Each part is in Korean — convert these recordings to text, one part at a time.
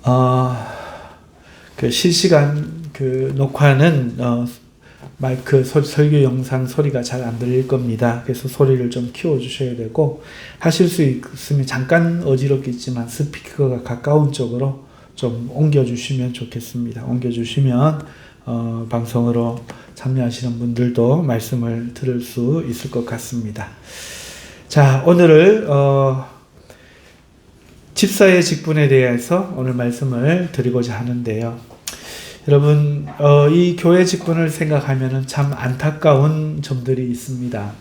어, 그 실시간 그 녹화는 마이크 설교 영상 소리가 잘 안 들릴 겁니다. 그래서 소리를 좀 키워 주셔야 되고, 하실 수 있으면 잠깐 어지럽겠지만 스피커가 가까운 쪽으로 좀 옮겨 주시면 좋겠습니다. 옮겨 주시면 방송으로 참여하시는 분들도 말씀을 들을 수 있을 것 같습니다. 자, 오늘을 집사의 직분에 대해서 오늘 말씀을 드리고자 하는데요. 여러분, 이 교회 직분을 생각하면 참 안타까운 점들이 있습니다.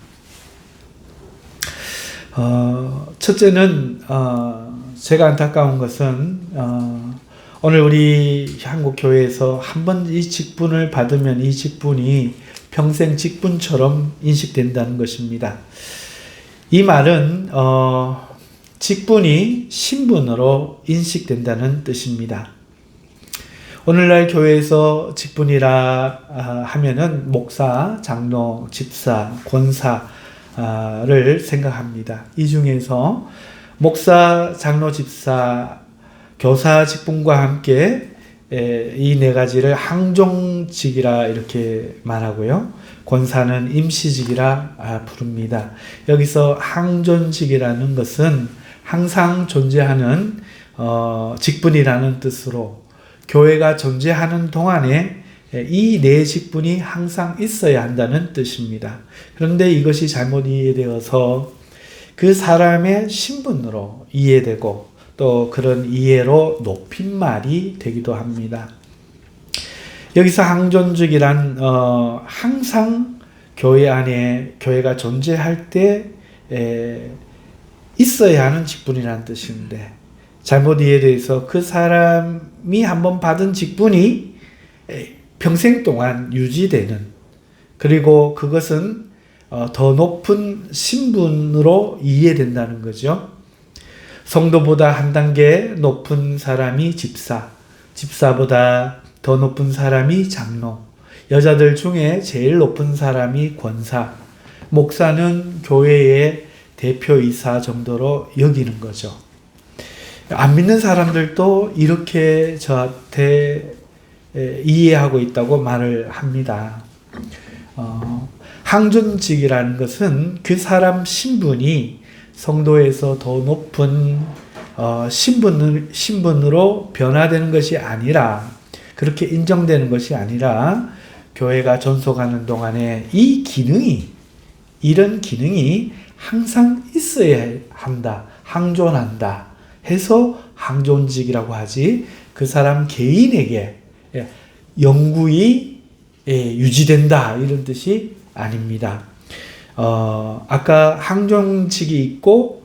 첫째는 제가 안타까운 것은 오늘 우리 한국 교회에서 한번 이 직분을 받으면 이 직분이 평생 직분처럼 인식된다는 것입니다. 이 말은 직분이 신분으로 인식된다는 뜻입니다. 오늘날 교회에서 직분이라 하면은 목사, 장로, 집사, 권사를 생각합니다. 이 중에서 목사, 장로, 집사, 교사 직분과 함께 이 네 가지를 항종직이라 이렇게 말하고요. 권사는 임시직이라 부릅니다. 여기서 항존직이라는 것은 항상 존재하는 직분이라는 뜻으로 교회가 존재하는 동안에 이 네 직분이 항상 있어야 한다는 뜻입니다. 그런데 이것이 잘못 이해되어서 그 사람의 신분으로 이해되고 또 그런 이해로 높임말이 되기도 합니다. 여기서 항존직이란 항상 교회 안에 교회가 존재할 때 있어야 하는 직분이라는 뜻인데, 잘못 이해돼서 그 사람이 한번 받은 직분이 평생 동안 유지되는, 그리고 그것은 더 높은 신분으로 이해된다는 거죠. 성도보다 한 단계 높은 사람이 집사, 집사보다 더 높은 사람이 장로, 여자들 중에 제일 높은 사람이 권사, 목사는 교회의 대표이사 정도로 여기는 거죠. 안 믿는 사람들도 이렇게 저한테 이해하고 있다고 말을 합니다. 항존직이라는 것은 그 사람 신분이 성도에서 더 높은 신분으로 변화되는 것이 아니라, 그렇게 인정되는 것이 아니라 교회가 존속하는 동안에 이런 기능이 항상 있어야 한다, 항존한다 해서 항존직이라고 하지, 그 사람 개인에게 영구히 유지된다 이런 뜻이 아닙니다. 아까 항존직이 있고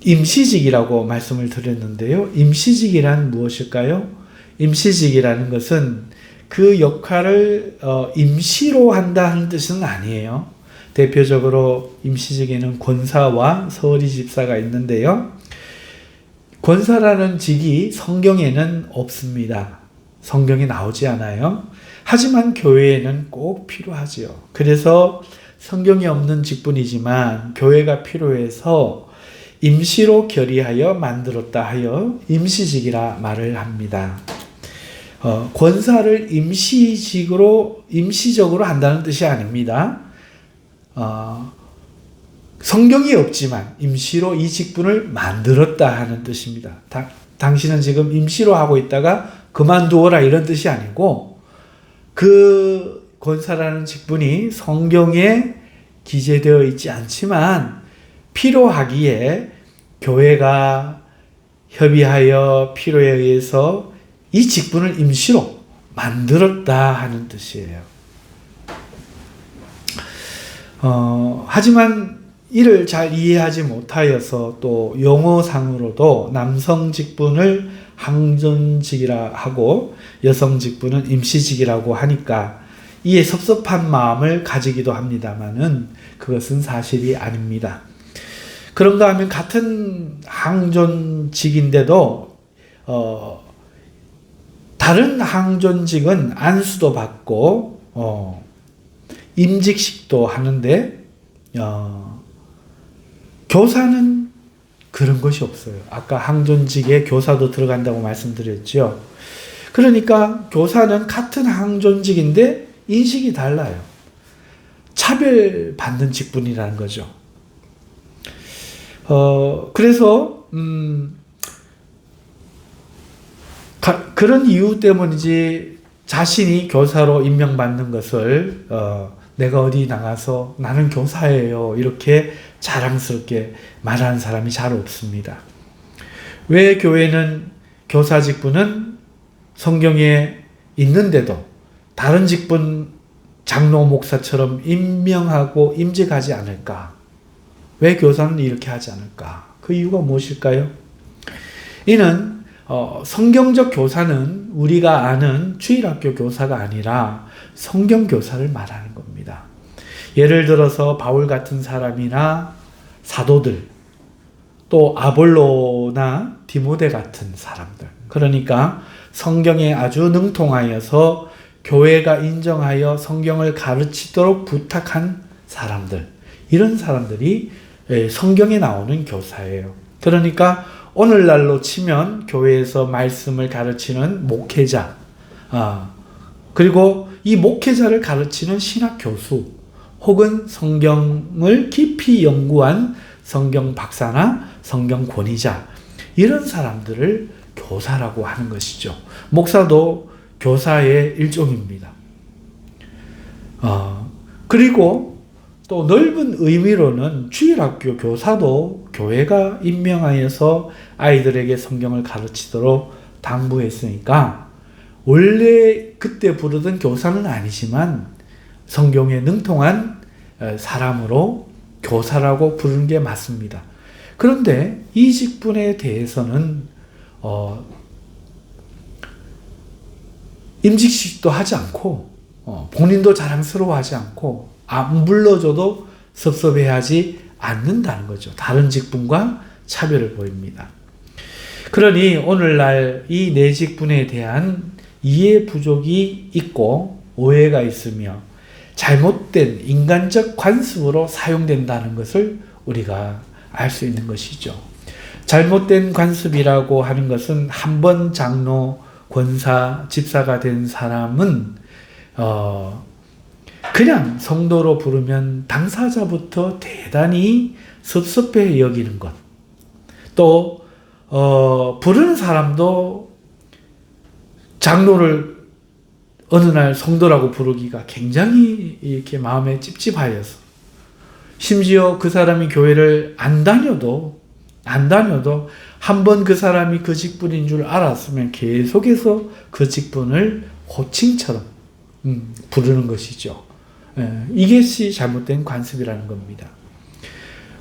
임시직이라고 말씀을 드렸는데요. 임시직이란 무엇일까요? 임시직이라는 것은 그 역할을 임시로 한다는 뜻은 아니에요. 대표적으로 임시직에는 권사와 서리 집사가 있는데요. 권사라는 직이 성경에는 없습니다. 성경에 나오지 않아요. 하지만 교회에는 꼭 필요하지요. 그래서 성경에 없는 직분이지만 교회가 필요해서 임시로 결의하여 만들었다 하여 임시직이라 말을 합니다. 권사를 임시적으로 한다는 뜻이 아닙니다. 성경이 없지만 임시로 이 직분을 만들었다 하는 뜻입니다. 당신은 지금 임시로 하고 있다가 그만두어라 이런 뜻이 아니고, 그 권사라는 직분이 성경에 기재되어 있지 않지만 필요하기에 교회가 협의하여 필요에 의해서 이 직분을 임시로 만들었다 하는 뜻이에요. 하지만 이를 잘 이해하지 못하여서 또 용어상으로도 남성 직분을 항존직이라 하고 여성 직분은 임시직이라고 하니까 이에 섭섭한 마음을 가지기도 합니다만은 그것은 사실이 아닙니다. 그런가 하면 같은 항존직인데도 다른 항존직은 안수도 받고 임직식도 하는데 교사는 그런 것이 없어요. 아까 항존직에 교사도 들어간다고 말씀드렸죠. 그러니까 교사는 같은 항존직인데 인식이 달라요. 차별받는 직분이라는 거죠. 그래서 그런 이유 때문이지 자신이 교사로 임명받는 것을 내가 어디 나가서 나는 교사예요 이렇게 자랑스럽게 말하는 사람이 잘 없습니다. 왜 교회는 교사 직분은 성경에 있는데도 다른 직분 장로 목사처럼 임명하고 임직하지 않을까? 왜 교사는 이렇게 하지 않을까? 그 이유가 무엇일까요? 이는 성경적 교사는 우리가 아는 주일학교 교사가 아니라 성경 교사를 말하는 겁니다. 예를 들어서 바울 같은 사람이나 사도들, 또 아볼로나 디모데 같은 사람들. 그러니까 성경에 아주 능통하여서 교회가 인정하여 성경을 가르치도록 부탁한 사람들. 이런 사람들이 성경에 나오는 교사예요. 그러니까 오늘날로 치면 교회에서 말씀을 가르치는 목회자, 그리고 이 목회자를 가르치는 신학 교수, 혹은 성경을 깊이 연구한 성경 박사나 성경 권위자, 이런 사람들을 교사라고 하는 것이죠. 목사도 교사의 일종입니다. 그리고 또 넓은 의미로는 주일학교 교사도 교회가 임명하여서 아이들에게 성경을 가르치도록 당부했으니까 원래 그때 부르던 교사는 아니지만 성경에 능통한 사람으로 교사라고 부르는 게 맞습니다. 그런데 이 직분에 대해서는 임직식도 하지 않고 본인도 자랑스러워하지 않고 안 불러줘도 섭섭해하지 않는다는 거죠. 다른 직분과 차별을 보입니다. 그러니 오늘날 이 네 직분에 대한 이해 부족이 있고 오해가 있으며 잘못된 인간적 관습으로 사용된다는 것을 우리가 알 수 있는 것이죠. 잘못된 관습이라고 하는 것은 한 번 장로, 권사, 집사가 된 사람은 그냥 성도로 부르면 당사자부터 대단히 섭섭해 여기는 것. 또 부르는 사람도 장로를 어느 날 성도라고 부르기가 굉장히 이렇게 마음에 찝찝하여서, 심지어 그 사람이 교회를 안 다녀도 한 번 그 사람이 그 직분인 줄 알았으면 계속해서 그 직분을 호칭처럼 부르는 것이죠. 이것이 잘못된 관습이라는 겁니다.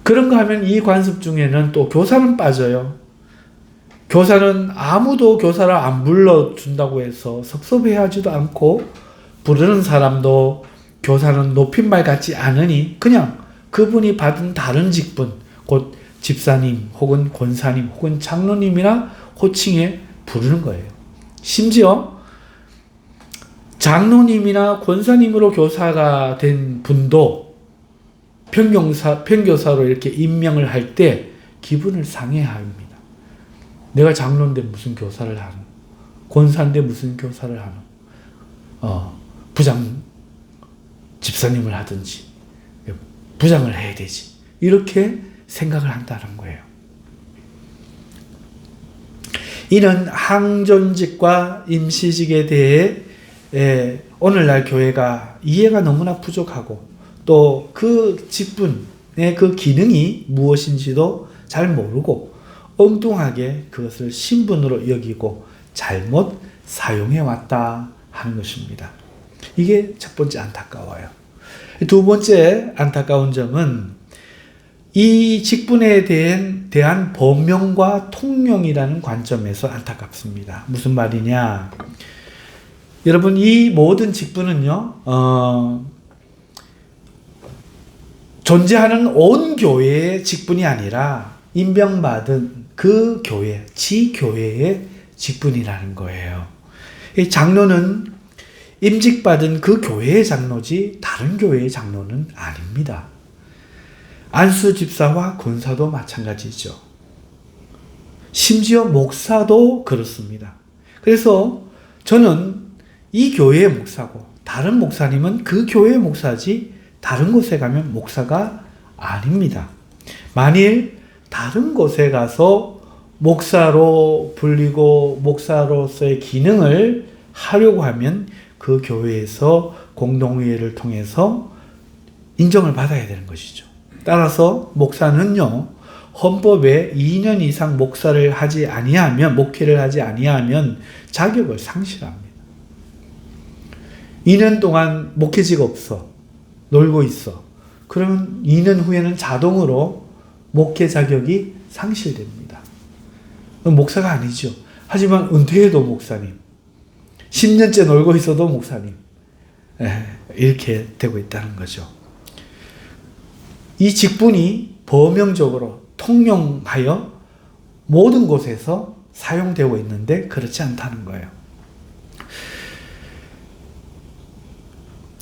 그런가 하면 이 관습 중에는 또 교사는 빠져요. 교사는 아무도 교사를 안 불러준다고 해서 섭섭해하지도 않고, 부르는 사람도 교사는 높임말 같지 않으니 그냥 그분이 받은 다른 직분, 곧 집사님 혹은 권사님 혹은 장로님이나 호칭에 부르는 거예요. 심지어 장로님이나 권사님으로 교사가 된 분도 편교사로 이렇게 임명을 할 때 기분을 상해합니다. 내가 장로인데 무슨 교사를 하노? 권사인데 무슨 교사를 하노? 부장 집사님을 하든지 부장을 해야 되지. 이렇게 생각을 한다는 거예요. 이는 항존직과 임시직에 대해 오늘날 교회가 이해가 너무나 부족하고, 또 그 직분의 그 기능이 무엇인지도 잘 모르고 엉뚱하게 그것을 신분으로 여기고 잘못 사용해왔다 하는 것입니다. 이게 첫 번째 안타까워요. 두 번째 안타까운 점은 이 직분에 대한 법령과 통용이라는 관점에서 안타깝습니다. 무슨 말이냐? 여러분, 이 모든 직분은요, 존재하는 온 교회의 직분이 아니라 임명받은 그 교회, 지교회의 직분이라는 거예요. 이 장로는 임직받은 그 교회의 장로지 다른 교회의 장로는 아닙니다. 안수 집사와 권사도 마찬가지죠. 심지어 목사도 그렇습니다. 그래서 저는 이 교회의 목사고 다른 목사님은 그 교회의 목사지 다른 곳에 가면 목사가 아닙니다. 만일 다른 곳에 가서 목사로 불리고 목사로서의 기능을 하려고 하면 그 교회에서 공동회의를 통해서 인정을 받아야 되는 것이죠. 따라서 목사는요, 헌법에 2년 이상 목사를 하지 아니하면, 목회를 하지 아니하면 자격을 상실합니다. 2년 동안 목회지가 없어. 놀고 있어. 그러면 2년 후에는 자동으로 목회 자격이 상실됩니다. 목사가 아니죠. 하지만 은퇴해도 목사님. 10년째 놀고 있어도 목사님. 이렇게 되고 있다는 거죠. 이 직분이 범용적으로 통용하여 모든 곳에서 사용되고 있는데 그렇지 않다는 거예요.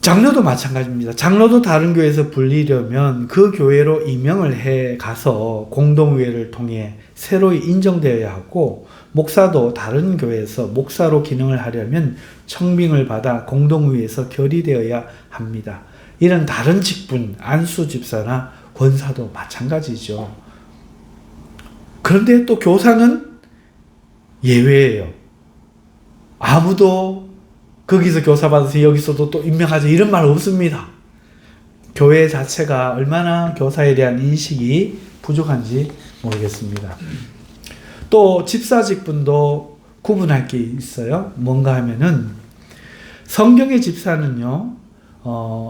장로도 마찬가지입니다. 장로도 다른 교회에서 불리려면 그 교회로 임명을 해 가서 공동회의를 통해 새로 인정되어야 하고, 목사도 다른 교회에서 목사로 기능을 하려면 청빙을 받아 공동회의에서 결의되어야 합니다. 이런 다른 직분, 안수 집사나 권사도 마찬가지죠. 그런데 또 교사는 예외예요. 아무도 거기서 교사 받아서 여기서도 또 임명하자 이런 말 없습니다. 교회 자체가 얼마나 교사에 대한 인식이 부족한지 모르겠습니다. 또 집사 직분도 구분할 게 있어요. 뭔가 하면은 성경의 집사는요,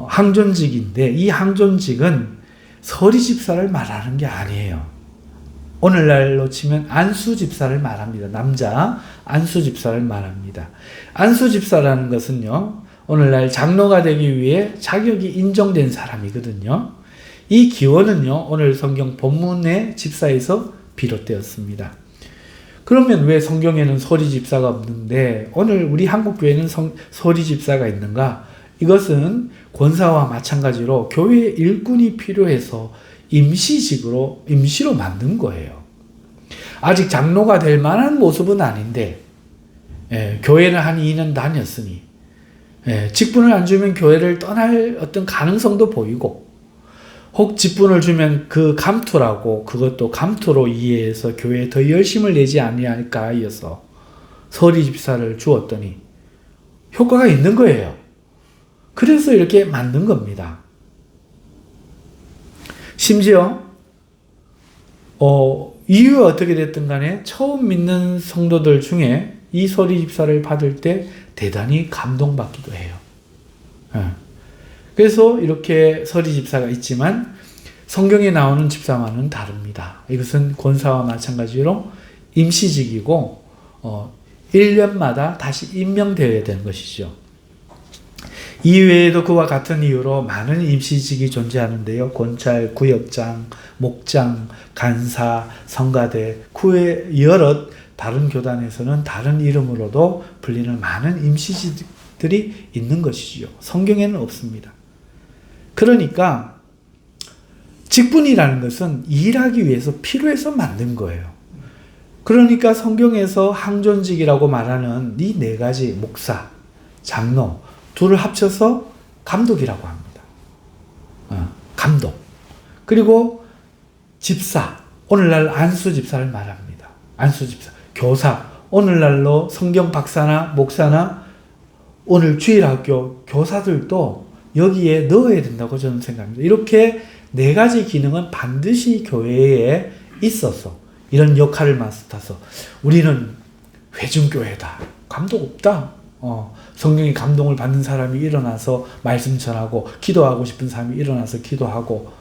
항존직인데 이 항존직은 서리 집사를 말하는 게 아니에요. 오늘날로 치면 안수 집사를 말합니다. 남자 안수 집사를 말합니다. 안수 집사라는 것은요, 오늘날 장로가 되기 위해 자격이 인정된 사람이거든요. 이 기원은요, 오늘 성경 본문의 집사에서 비롯되었습니다. 그러면 왜 성경에는 서리 집사가 없는데 오늘 우리 한국교회는 서리 집사가 있는가? 이것은 권사와 마찬가지로 교회 일꾼이 필요해서 임시로 만든 거예요. 아직 장로가 될 만한 모습은 아닌데, 교회는 한 2년 다녔으니, 직분을 안 주면 교회를 떠날 어떤 가능성도 보이고, 혹 직분을 주면 그 감투라고, 그것도 감투로 이해해서 교회에 더 열심을 내지 아니할까 하여서 서리 집사를 주었더니 효과가 있는 거예요. 그래서 이렇게 만든 겁니다. 심지어 이유가 어떻게 됐든 간에 처음 믿는 성도들 중에 이 서리 집사를 받을 때 대단히 감동받기도 해요. 그래서 이렇게 서리 집사가 있지만 성경에 나오는 집사와는 다릅니다. 이것은 권사와 마찬가지로 임시직이고 1년마다 다시 임명되어야 되는 것이죠. 이외에도 그와 같은 이유로 많은 임시직이 존재하는데요. 권찰, 구역장, 목장, 간사, 성가대, 그 외 여러 다른 교단에서는 다른 이름으로도 불리는 많은 임시직들이 있는 것이지요. 성경에는 없습니다. 그러니까 직분이라는 것은 일하기 위해서 필요해서 만든 거예요. 그러니까 성경에서 항존직이라고 말하는 이 네 가지, 목사, 장로, 둘을 합쳐서 감독이라고 합니다. 감독. 그리고 집사, 오늘날 안수 집사를 말합니다. 안수 집사. 교사, 오늘날로 성경 박사나 목사나 오늘 주일학교 교사들도 여기에 넣어야 된다고 저는 생각합니다. 이렇게 네 가지 기능은 반드시 교회에 있어서 이런 역할을 맡아서 우리는 회중교회다. 감독 없다. 성령의 감동을 받는 사람이 일어나서 말씀 전하고 기도하고 싶은 사람이 일어나서 기도하고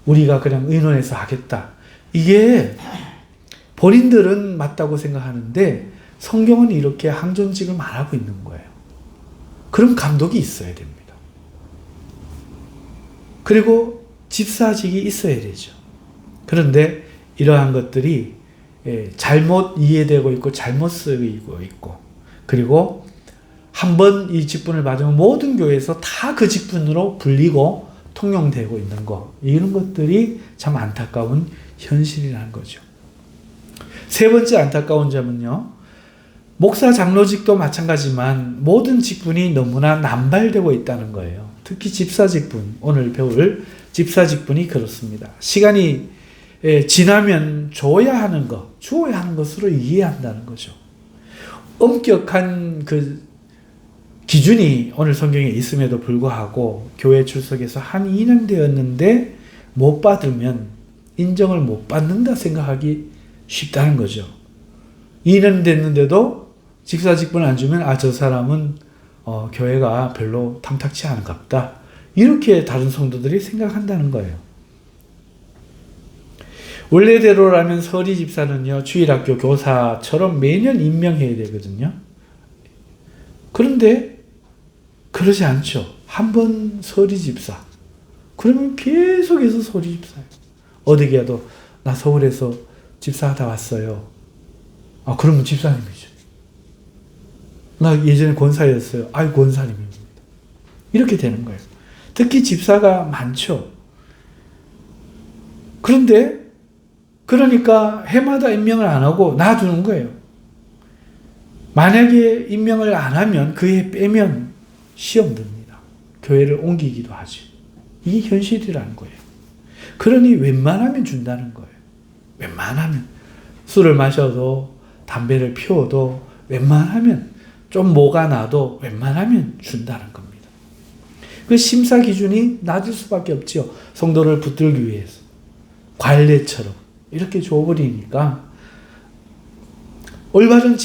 우리가 그냥 의논해서 하겠다. 이게 본인들은 맞다고 생각하는데 성경은 이렇게 항존직을 말하고 있는 거예요. 그럼 감독이 있어야 됩니다. 그리고 집사직이 있어야 되죠. 그런데 이러한 것들이 잘못 이해되고 있고 잘못 쓰이고 있고, 그리고 한번 이 직분을 받으면 모든 교회에서 다 그 직분으로 불리고 통용되고 있는 것, 이런 것들이 참 안타까운 현실이라는 거죠. 세 번째 안타까운 점은요. 목사 장로직도 마찬가지지만 모든 직분이 너무나 남발되고 있다는 거예요. 특히 집사 직분, 오늘 배울 집사 직분이 그렇습니다. 시간이 지나면 줘야 하는 것, 주어야 하는 것으로 이해한다는 거죠. 엄격한 그 기준이 오늘 성경에 있음에도 불구하고 교회 출석에서 한 2년 되었는데 못 받으면 인정을 못 받는다 생각하기 쉽다는 거죠. 2년 됐는데도 집사 직분을 안 주면 저 사람은 교회가 별로 탐탁치 않은가 보다. 이렇게 다른 성도들이 생각한다는 거예요. 원래대로라면 서리 집사는요, 주일학교 교사처럼 매년 임명해야 되거든요. 그런데 그러지 않죠. 한 번 서리 집사. 그러면 계속해서 서리 집사예요. 어디 가도 나 서울에서 집사하다 왔어요. 그러면 집사님이죠. 나 예전에 권사였어요. 권사님입니다. 이렇게 되는 거예요. 특히 집사가 많죠. 그러니까 해마다 임명을 안 하고 놔두는 거예요. 만약에 임명을 안 하면 그 해 빼면 시험 듭니다. 교회를 옮기기도 하죠. 이게 현실이라는 거예요. 그러니 웬만하면 준다는 거예요. 웬만하면. 술을 마셔도 담배를 피워도 웬만하면 좀 뭐가 나도 웬만하면 준다는 겁니다. 그 심사 기준이 낮을 수밖에 없지요. 성도를 붙들기 위해서. 관례처럼 이렇게 줘버리니까 올바른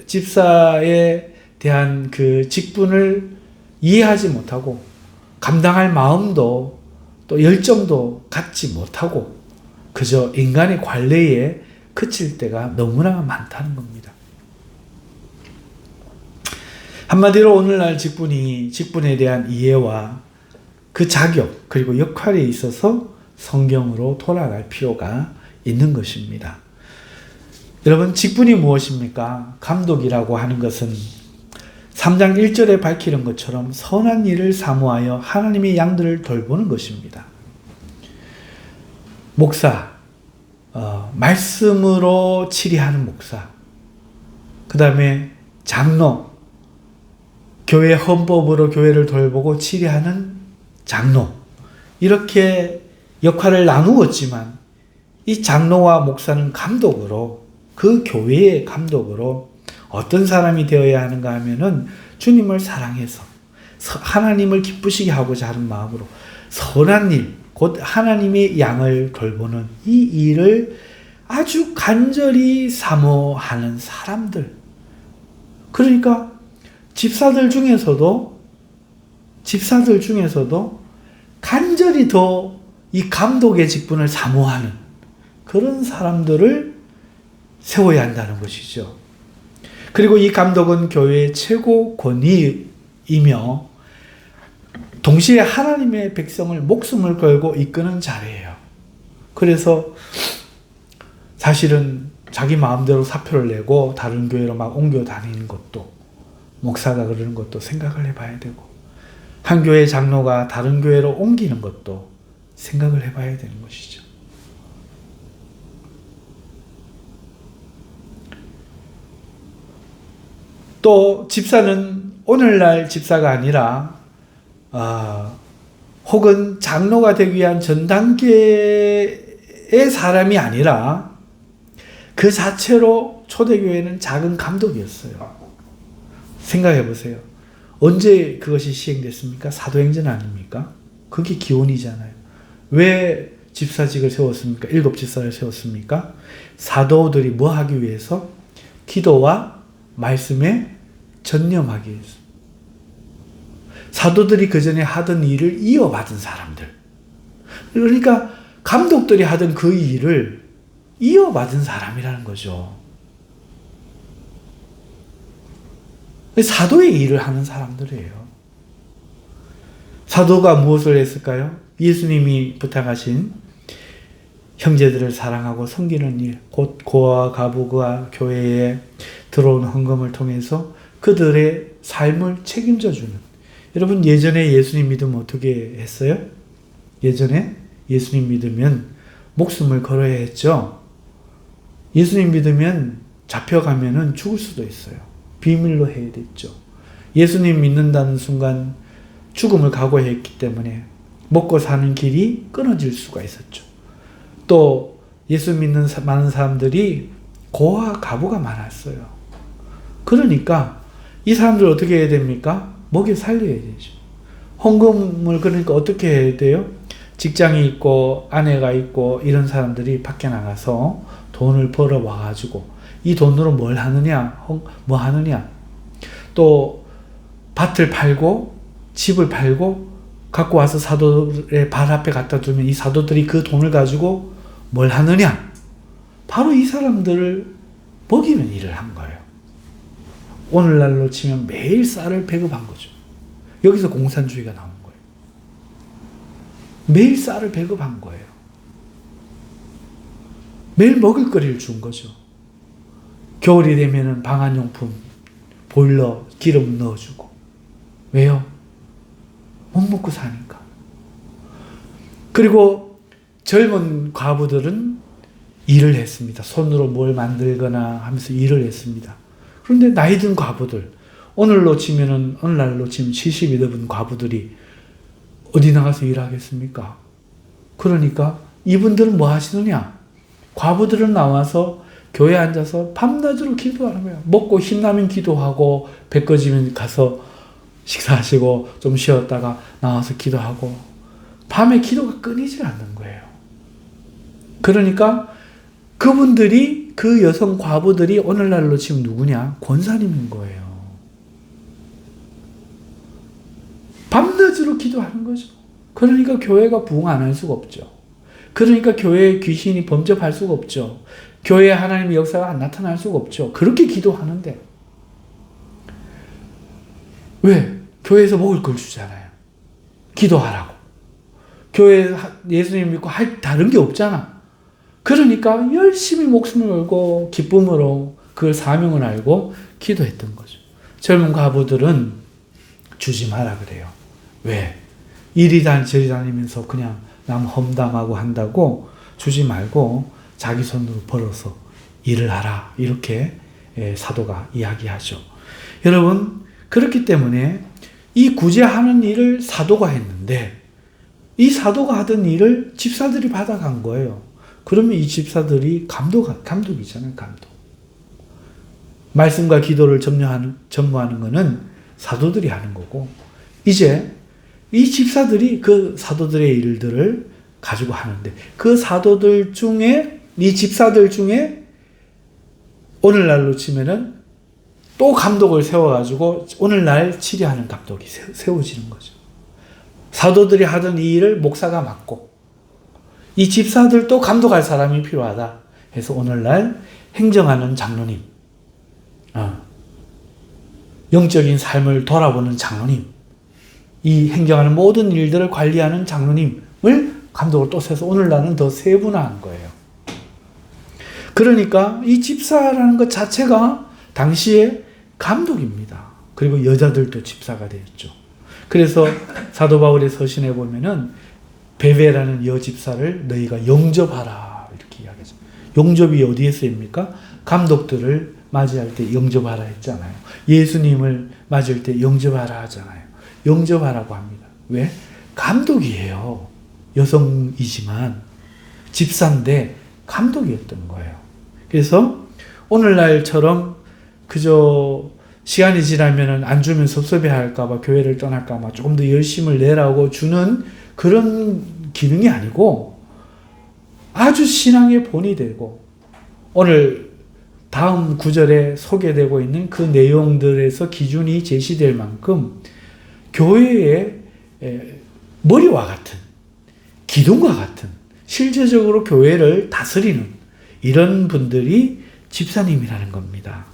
집사에 대한 그 직분을 이해하지 못하고 감당할 마음도 또 열정도 갖지 못하고 그저 인간의 관례에 그칠 때가 너무나 많다는 겁니다. 한마디로 오늘날 직분에 대한 이해와 그 자격 그리고 역할에 있어서 성경으로 돌아갈 필요가 있는 것입니다. 여러분, 직분이 무엇입니까? 감독이라고 하는 것은 3장 1절에 밝히는 것처럼 선한 일을 사모하여 하나님의 양들을 돌보는 것입니다. 목사, 말씀으로 치리하는 목사, 그 다음에 장로, 교회 헌법으로 교회를 돌보고 치리하는 장로, 이렇게 역할을 나누었지만 이 장로와 목사는 감독으로, 그 교회의 감독으로 어떤 사람이 되어야 하는가 하면은 주님을 사랑해서 하나님을 기쁘시게 하고자 하는 마음으로 선한 일, 곧 하나님의 양을 돌보는 이 일을 아주 간절히 사모하는 사람들. 그러니까 집사들 중에서도 간절히 더 이 감독의 직분을 사모하는 그런 사람들을 세워야 한다는 것이죠. 그리고 이 감독은 교회의 최고 권위이며 동시에 하나님의 백성을 목숨을 걸고 이끄는 자리예요. 그래서 사실은 자기 마음대로 사표를 내고 다른 교회로 막 옮겨 다니는 것도, 목사가 그러는 것도 생각을 해봐야 되고, 한 교회 장로가 다른 교회로 옮기는 것도 생각을 해봐야 되는 것이죠. 또 집사는 오늘날 집사가 아니라 혹은 장로가 되기 위한 전 단계의 사람이 아니라 그 자체로 초대교회는 작은 감독이었어요. 생각해 보세요. 언제 그것이 시행됐습니까? 사도행전 아닙니까? 그게 기원이잖아요. 왜 집사직을 세웠습니까? 7 집사를 세웠습니까? 사도들이 뭐 하기 위해서? 기도와 말씀에 전념하기 위해서. 사도들이 그 전에 하던 일을 이어받은 사람들. 그러니까 감독들이 하던 그 일을 이어받은 사람이라는 거죠. 사도의 일을 하는 사람들이에요. 사도가 무엇을 했을까요? 예수님이 부탁하신 형제들을 사랑하고 섬기는 일, 곧 고아와 가부가 교회에 들어온 헌금을 통해서 그들의 삶을 책임져 주는. 여러분, 예전에 예수님 믿으면 어떻게 했어요? 예전에 예수님 믿으면 목숨을 걸어야 했죠. 예수님 믿으면 잡혀가면은 죽을 수도 있어요. 비밀로 해야 됐죠. 예수님 믿는다는 순간 죽음을 각오했기 때문에 먹고 사는 길이 끊어질 수가 있었죠. 또 예수 믿는 많은 사람들이 고아 가부가 많았어요. 그러니까 이 사람들 어떻게 해야 됩니까? 먹여 살려야 되죠. 헌금을 그러니까 어떻게 해야 돼요? 직장이 있고 아내가 있고 이런 사람들이 밖에 나가서 돈을 벌어 와가지고 이 돈으로 뭘 하느냐? 뭐 하느냐? 또 밭을 팔고 집을 팔고 갖고 와서 사도의 발 앞에 갖다 두면 이 사도들이 그 돈을 가지고 뭘 하느냐? 바로 이 사람들을 먹이는 일을 한 거예요. 오늘날로 치면 매일 쌀을 배급한 거죠. 여기서 공산주의가 나온 거예요. 매일 쌀을 배급한 거예요. 매일 먹을 거리를 준 거죠. 겨울이 되면은 방한용품, 보일러, 기름 넣어주고. 왜요? 못 먹고 사니까. 그리고 젊은 과부들은 일을 했습니다. 손으로 뭘 만들거나 하면서 일을 했습니다. 그런데 나이 든 과부들, 오늘날로 치면 70이 넘은 과부들이 어디 나가서 일하겠습니까? 그러니까 이분들은 뭐 하시느냐? 과부들은 나와서 교회에 앉아서 밤낮으로 기도하는 거예요. 먹고 힘나면 기도하고 배 꺼지면 가서 식사하시고 좀 쉬었다가 나와서 기도하고 밤에 기도가 끊이질 않는 거예요. 그러니까 그분들이 그 여성 과부들이 오늘날로 지금 누구냐? 권사님인 거예요. 밤낮으로 기도하는 거죠. 그러니까 교회가 부흥 안 할 수가 없죠. 그러니까 교회에 귀신이 범접할 수가 없죠. 교회에 하나님의 역사가 안 나타날 수가 없죠. 그렇게 기도하는데 왜? 교회에서 먹을 걸 주잖아요. 기도하라고. 교회에 예수님 믿고 할 다른 게 없잖아. 그러니까 열심히 목숨을 걸고 기쁨으로 그 사명을 알고 기도했던 거죠. 젊은 과부들은 주지 마라 그래요. 왜? 이리단 저리 다니면서 그냥 남 험담하고 한다고 주지 말고 자기 손으로 벌어서 일을 하라. 이렇게 사도가 이야기하죠. 여러분, 그렇기 때문에 이 구제하는 일을 사도가 했는데 이 사도가 하던 일을 집사들이 받아간 거예요. 그러면 이 집사들이 감독이잖아요. 감독. 말씀과 기도를 전무하는 것은 사도들이 하는 거고 이제 이 집사들이 그 사도들의 일들을 가지고 하는데 그 사도들 중에 이 집사들 중에 오늘날로 치면은 또 감독을 세워가지고 오늘날 치리하는 감독이 세워지는 거죠. 사도들이 하던 이 일을 목사가 맡고 이 집사들도 감독할 사람이 필요하다 해서 오늘날 행정하는 장로님, 영적인 삶을 돌아보는 장로님, 이 행정하는 모든 일들을 관리하는 장로님을 감독을 또 세서 오늘날은 더 세분화한 거예요. 그러니까 이 집사라는 것 자체가 당시에 감독입니다. 그리고 여자들도 집사가 되었죠. 그래서 사도 바울의 서신에 보면은 베베라는 여집사를 너희가 영접하라 이렇게 이야기하죠. 영접이 어디에 쓰입니까? 감독들을 맞이할 때 영접하라 했잖아요. 예수님을 맞을 때 영접하라 하잖아요. 영접하라고 합니다. 왜? 감독이에요. 여성이지만 집사인데 감독이었던 거예요. 그래서 오늘날처럼 그저 시간이 지나면은 안 주면 섭섭해할까봐 교회를 떠날까봐 조금 더 열심을 내라고 주는 그런 기능이 아니고 아주 신앙의 본이 되고 오늘 다음 구절에 소개되고 있는 그 내용들에서 기준이 제시될 만큼 교회의 머리와 같은 기둥과 같은 실제적으로 교회를 다스리는 이런 분들이 집사님이라는 겁니다.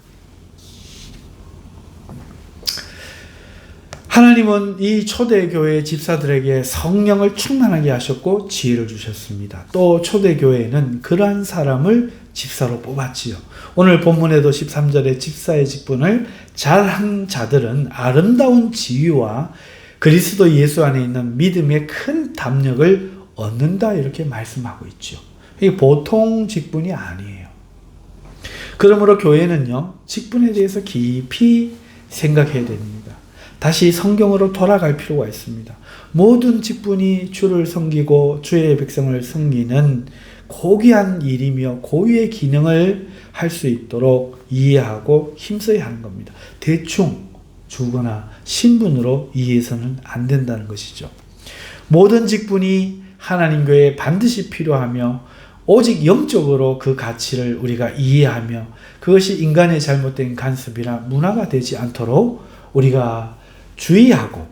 하나님은 이 초대교회 집사들에게 성령을 충만하게 하셨고 지혜를 주셨습니다. 또 초대교회는 그러한 사람을 집사로 뽑았지요. 오늘 본문에도 13절에 집사의 직분을 잘한 자들은 아름다운 지위와 그리스도 예수 안에 있는 믿음의 큰 담력을 얻는다 이렇게 말씀하고 있죠. 이게 보통 직분이 아니에요. 그러므로 교회는요, 직분에 대해서 깊이 생각해야 됩니다. 다시 성경으로 돌아갈 필요가 있습니다. 모든 직분이 주를 섬기고 주의 백성을 섬기는 고귀한 일이며 고유의 기능을 할 수 있도록 이해하고 힘써야 하는 겁니다. 대충 주거나 신분으로 이해해서는 안 된다는 것이죠. 모든 직분이 하나님 교회에 반드시 필요하며 오직 영적으로 그 가치를 우리가 이해하며 그것이 인간의 잘못된 간섭이나 문화가 되지 않도록 우리가 주의하고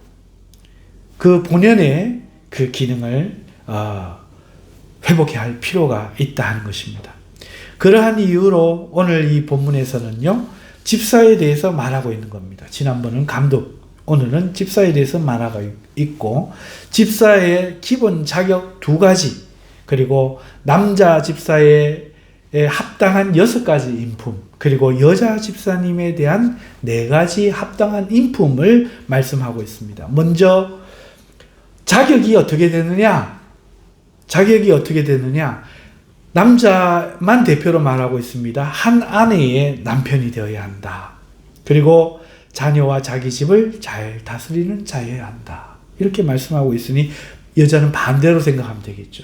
그 본연의 그 기능을 회복해야 할 필요가 있다 하는 것입니다. 그러한 이유로 오늘 이 본문에서는요, 집사에 대해서 말하고 있는 겁니다. 지난번은 감독, 오늘은 집사에 대해서 말하고 있고, 집사의 기본 자격 2가지, 그리고 남자 집사에 합당한 6가지 인품, 그리고 여자 집사님에 대한 4가지 합당한 인품을 말씀하고 있습니다. 먼저 자격이 어떻게 되느냐? 자격이 어떻게 되느냐? 남자만 대표로 말하고 있습니다. 한 아내의 남편이 되어야 한다. 그리고 자녀와 자기 집을 잘 다스리는 자여야 한다. 이렇게 말씀하고 있으니 여자는 반대로 생각하면 되겠죠.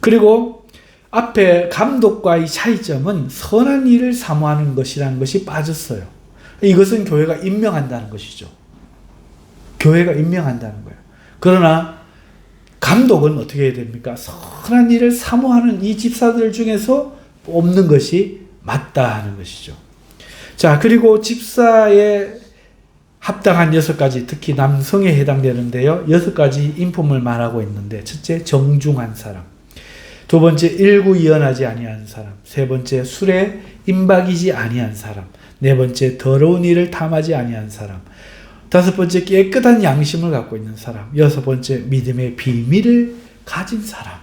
그리고 앞에 감독과의 차이점은 선한 일을 사모하는 것이라는 것이 빠졌어요. 이것은 교회가 임명한다는 것이죠. 교회가 임명한다는 거예요. 그러나 감독은 어떻게 해야 됩니까? 선한 일을 사모하는 이 집사들 중에서 뽑는 것이 맞다 하는 것이죠. 자, 그리고 집사에 합당한 6가지, 특히 남성에 해당되는데요. 6가지 인품을 말하고 있는데, 첫째, 정중한 사람. 2번째, 일구이연하지 아니한 사람. 3번째, 술에 임박이지 아니한 사람. 4번째, 더러운 일을 탐하지 아니한 사람. 5번째, 깨끗한 양심을 갖고 있는 사람. 6번째, 믿음의 비밀을 가진 사람.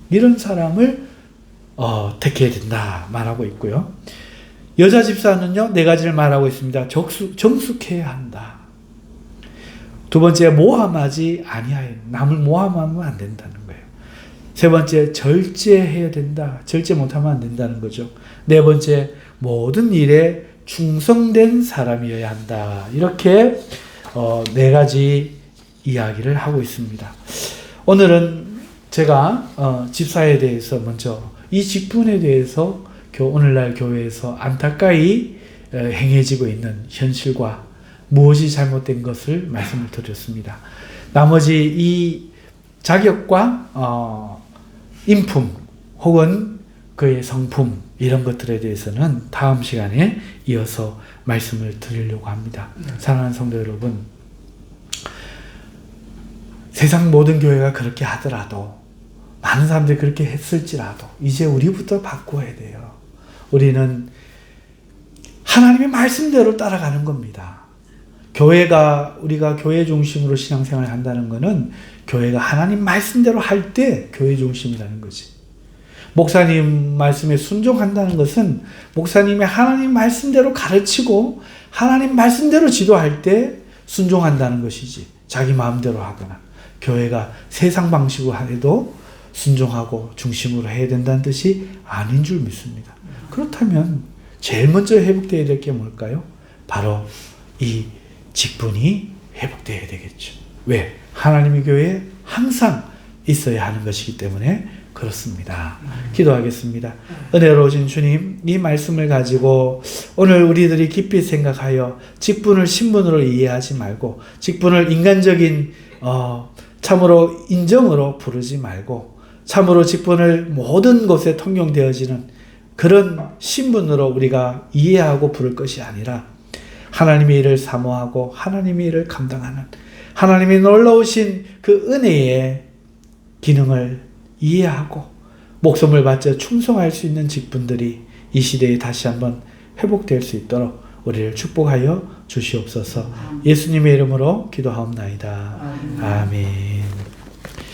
이런 사람을 택해야 된다 말하고 있고요. 여자 집사는요, 4가지를 말하고 있습니다. 정숙해야 한다. 2번째, 모함하지 아니하여, 남을 모함하면 안 된다는 거예요. 3번째, 절제해야 된다. 절제 못하면 안 된다는 거죠. 4번째, 모든 일에 충성된 사람이어야 한다. 이렇게 4가지 이야기를 하고 있습니다. 오늘은 제가 집사에 대해서 먼저 이 직분에 대해서 오늘날 교회에서 안타까이 행해지고 있는 현실과 무엇이 잘못된 것을 말씀을 드렸습니다. 나머지 이 자격과 인품 혹은 그의 성품 이런 것들에 대해서는 다음 시간에 이어서 말씀을 드리려고 합니다. 사랑하는 성도 여러분, 세상 모든 교회가 그렇게 하더라도, 많은 사람들이 그렇게 했을지라도 이제 우리부터 바꿔야 돼요. 우리는 하나님의 말씀대로 따라가는 겁니다. 우리가 교회 중심으로 신앙생활을 한다는 것은 교회가 하나님 말씀대로 할 때 교회 중심이라는 거지. 목사님 말씀에 순종한다는 것은 목사님의 하나님 말씀대로 가르치고 하나님 말씀대로 지도할 때 순종한다는 것이지, 자기 마음대로 하거나 교회가 세상 방식으로 해도 순종하고 중심으로 해야 된다는 뜻이 아닌 줄 믿습니다. 그렇다면 제일 먼저 회복되어야 될 게 뭘까요? 바로 이 직분이 회복되어야 되겠죠. 왜? 하나님의 교회에 항상 있어야 하는 것이기 때문에 그렇습니다. 기도하겠습니다. 은혜로우신 주님, 이 말씀을 가지고 오늘 우리들이 깊이 생각하여 직분을 신분으로 이해하지 말고, 직분을 인간적인 참으로 인정으로 부르지 말고, 참으로 직분을 모든 곳에 통용되어지는 그런 신분으로 우리가 이해하고 부를 것이 아니라 하나님의 일을 사모하고 하나님의 일을 감당하는 하나님의 놀라우신 그 은혜의 기능을 이해하고 목숨을 바쳐 충성할 수 있는 직분들이 이 시대에 다시 한번 회복될 수 있도록 우리를 축복하여 주시옵소서. 예수님의 이름으로 기도하옵나이다. 아멘.